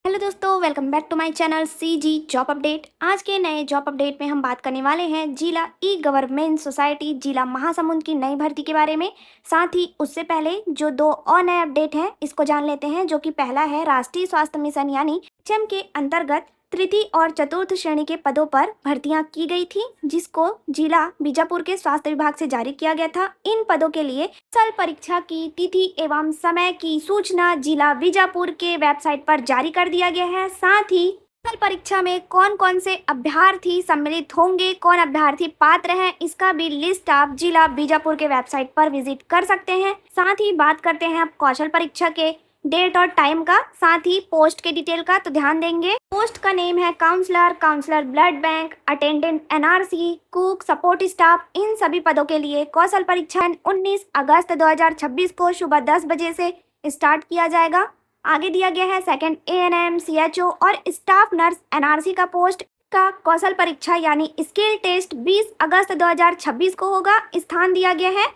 Hello दोस्तों, welcome back to my channel CG job update. आज के नए जॉब अपडेट में हम बात करने वाले हैं जिला ई गवर्नमेंट सोसाइटी जिला महासमुंद की नई भर्ती के बारे में। साथ ही उससे पहले जो दो और नए अपडेट हैं इसको जान लेते हैं, जो कि पहला है राष्ट्रीय स्वास्थ्य मिशन यानी एचएम के अंतर्गत तृतीय और चतुर्थ श्रेणी के पदों पर भर्तियां की गई थी, जिसको जिला बीजापुर के स्वास्थ्य विभाग से जारी किया गया था। इन पदों के लिए कौशल परीक्षा की तिथि एवं समय की सूचना जिला बीजापुर के वेबसाइट पर जारी कर दिया गया है। साथ ही कौशल परीक्षा में कौन कौन से अभ्यर्थी सम्मिलित होंगे, कौन अभ्यर्थी पात्र हैं, इसका भी लिस्ट आप जिला बीजापुर के वेबसाइट पर विजिट कर सकते हैं। साथ ही बात करते हैं अब कौशल परीक्षा के डेट और टाइम का, साथ ही पोस्ट के डिटेल का। तो ध्यान देंगे, पोस्ट का नेम है counsellor blood bank, attendant NRC, cook, support staff. इन सभी पदों के लिए कौशल परीक्षा 19 अगस्त 2026 को सुबह 10 बजे से स्टार्ट किया जाएगा। आगे दिया गया है सेकंड एएनएम, सीएचओ और स्टाफ नर्स एनआरसी का पोस्ट का कौशल परीक्षा यानी स्किल टेस्ट 20 अगस्त 2026 को होगा। स्थान दिया गया है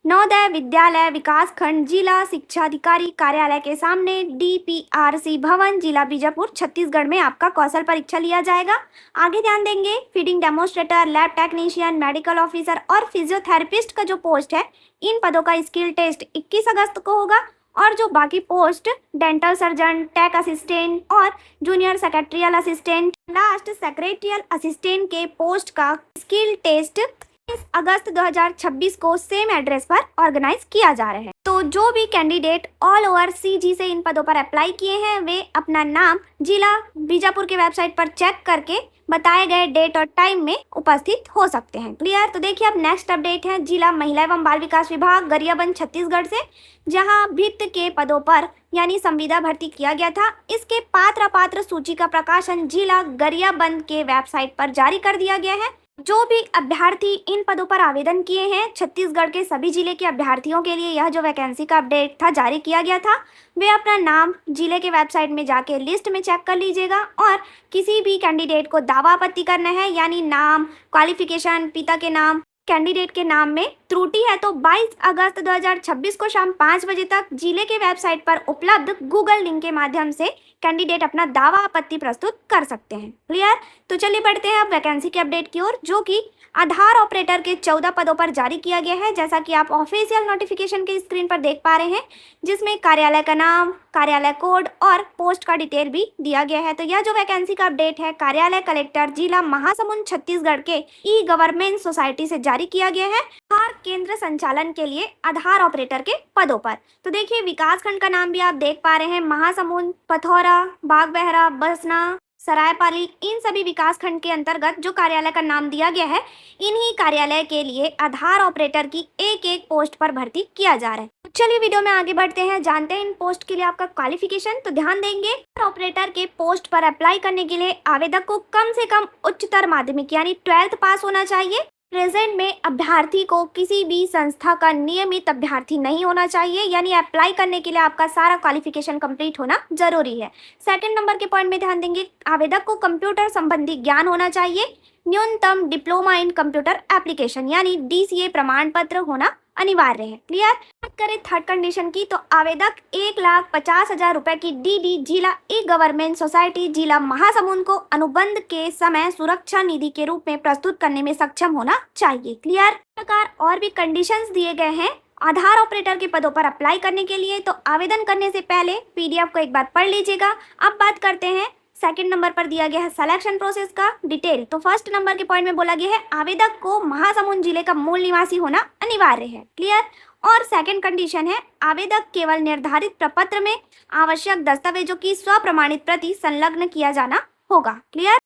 नवोदय विद्यालय विकास खंड जिला शिक्षा अधिकारी कार्यालय के सामने डीपीआरसी भवन जिला बीजापुर छत्तीसगढ़ में आपका कौशल परीक्षा लिया जाएगा। आगे ध्यान देंगे, feeding demonstrator, lab technician, medical officer और फिजियोथेरेपिस्ट का जो पोस्ट है, इन पदों का स्किल टेस्ट 21 अगस्त को होगा। और जो बाकी post dental surgeon, tech assistant और junior secretarial assistant, last secretarial assistant के पोस्ट का स्किल टेस्ट 30 अगस्त 2026 को सेम एड्रेस पर ऑर्गेनाइज किया जा रहा है। तो जो भी कैंडिडेट ऑल ओवर सीजी से इन पदों पर अप्लाई किए हैं, वे अपना नाम जिला बीजापुर के वेबसाइट पर चेक करके बताए गए डेट और टाइम में उपस्थित हो सकते हैं। क्लियर? तो देखिए, अब नेक्स्ट अपडेट है जिला महिला एवं बाल विकास विभाग गरियाबंद छत्तीसगढ़ से, जहां भित्त के पदों पर यानी संविदा भर्ती किया गया था। इसके पात्र सूची का प्रकाशन जिला गरियाबंद के वेबसाइट पर जारी कर दिया गया है। जो भी अभ्यर्थी इन पदों पर आवेदन किए हैं, छत्तीसगढ़ के सभी जिले के अभ्यर्थियों के लिए यह जो वैकेंसी का अपडेट था जारी किया गया था, वे अपना नाम जिले के वेबसाइट में जाके लिस्ट में चेक कर लीजिएगा। और किसी भी कैंडिडेट को दावा आपत्ति करना है यानी नाम, क्वालिफिकेशन, पिता के नाम, कैंडिडेट के नाम में त्रुटि है तो 22 अगस्त 2026 को शाम 5 बजे तक जिले के वेबसाइट पर उपलब्ध गूगल लिंक के माध्यम से कैंडिडेट अपना दावा आपत्ति प्रस्तुत कर सकते हैं। क्लियर? तो चलिए बढ़ते हैं अब वैकेंसी के अपडेट की ओर, जो कि आधार ऑपरेटर के 14 पदों पर जारी किया गया है, जैसा कि आप ऑफिशियल नोटिफिकेशन के स्क्रीन पर देख पा रहे हैं, जिसमें कार्यालय का नाम, कार्यालय कोड और पोस्ट का डिटेल भी दिया गया है। तो यह जो वैकेंसी का अपडेट है कार्यालय कलेक्टर जिला महासमुंद छत्तीसगढ़ के ई गवर्नमेंट सोसाइटी से जारी किया गया है आधार केंद्र संचालन के लिए आधार ऑपरेटर के पदों पर। तो देखिए, विकास खंड का नाम भी आप देख पा रहे हैं, महासमुंद, पथौरा, बागबहरा, बसना, सरायपाली। इन सभी विकास खंड के अंतर्गत जो कार्यालय का नाम दिया गया है, इन्हीं कार्यालय के लिए आधार ऑपरेटर की एक पोस्ट पर भर्ती किया जा रहा है। तो चलिए वीडियो में आगे बढ़ते हैं, जानते हैं इन पोस्ट के लिए आपका क्वालिफिकेशन। तो ध्यान देंगे, ऑपरेटर के पोस्ट पर अप्लाई करने के लिए आवेदक को कम से कम उच्चतर माध्यमिक यानी 12th पास होना चाहिए। प्रेजेंट में अभ्यर्थी को किसी भी संस्था का नियमित अभ्यर्थी नहीं होना चाहिए, यानी अप्लाई करने के लिए आपका सारा क्वालिफिकेशन कंप्लीट होना जरूरी है। सेकंड नंबर के पॉइंट में ध्यान देंगे, आवेदक को कंप्यूटर संबंधी ज्ञान होना चाहिए। न्यूनतम डिप्लोमा इन कंप्यूटर एप्लीकेशन यानी डीसीए प्रमाण पत्र होना अनिवार्य है। क्लियर? बात करें थर्ड कंडीशन की, तो आवेदक 1,50,000 रुपए की डीडी जिला ई गवर्नमेंट सोसाइटी जिला महासमुंद को अनुबंध के समय सुरक्षा निधि के रूप में प्रस्तुत करने में सक्षम होना चाहिए। क्लियर? प्रकार और भी कंडीशंस दिए गए हैं आधार ऑपरेटर के पदों पर अप्लाई करने के लिए। तो आवेदन करने से पहले पीडीएफ को एक बार पढ़ लीजिएगा। अब बात करते हैं सेकंड नंबर पर दिया गया है सिलेक्शन प्रोसेस का डिटेल। तो फर्स्ट नंबर के पॉइंट में बोला गया है आवेदक को महासमुंद जिले का मूल निवासी होना अनिवार्य है। क्लियर? और सेकंड कंडीशन है आवेदक केवल निर्धारित प्रपत्र में आवश्यक दस्तावेजों की स्वप्रमाणित प्रति संलग्न किया जाना होगा। क्लियर?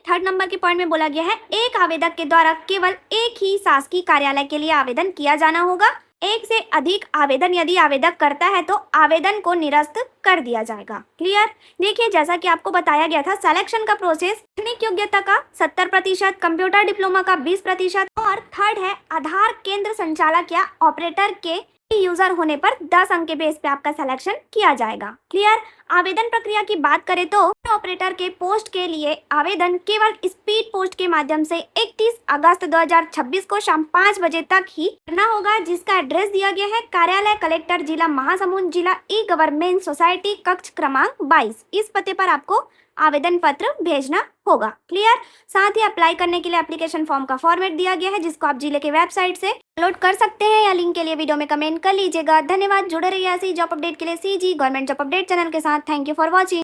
थर्ड नंबर के पॉइंट में बोला गया है एक आवेदक के द्वारा केवल एक ही शासकीय कार्यालय के लिए आवेदन किया जाना होगा। एक से अधिक आवेदन यदि आवेदक करता है तो आवेदन को निरस्त कर दिया जाएगा। क्लियर? देखिए, जैसा कि आपको बताया गया था, सिलेक्शन का प्रोसेस शैक्षणिक योग्यता का 70%, कंप्यूटर डिप्लोमा का 20% और थर्ड है आधार केंद्र संचालक या ऑपरेटर के यूजर होने पर 10 अंक के बेस पे आपका सिलेक्शन किया जाएगा। क्लियर? आवेदन प्रक्रिया की बात करें तो ऑपरेटर के पोस्ट के लिए आवेदन केवल स्पीड पोस्ट के माध्यम से 31 अगस्त 2026 को शाम 5 बजे तक ही करना होगा, जिसका एड्रेस दिया गया है कार्यालय कलेक्टर जिला महासमुंद, जिला ई गवर्नमेंट सोसाइटी, कक्ष क्रमांक 22। इस पते पर आपको आवेदन पत्र भेजना होगा। क्लियर। साथ ही अप्लाई करने के लिए एप्लीकेशन फॉर्म का फॉर्मेट दिया गया है, जिसको आप जिले के वेबसाइट से डाउनलोड कर सकते हैं या लिंक के लिए वीडियो में कमेंट कर लीजिएगा। धन्यवाद। जुड़े रहिए ऐसी जॉब अपडेट के लिए CG government job update channel के साथ। Thank you for watching.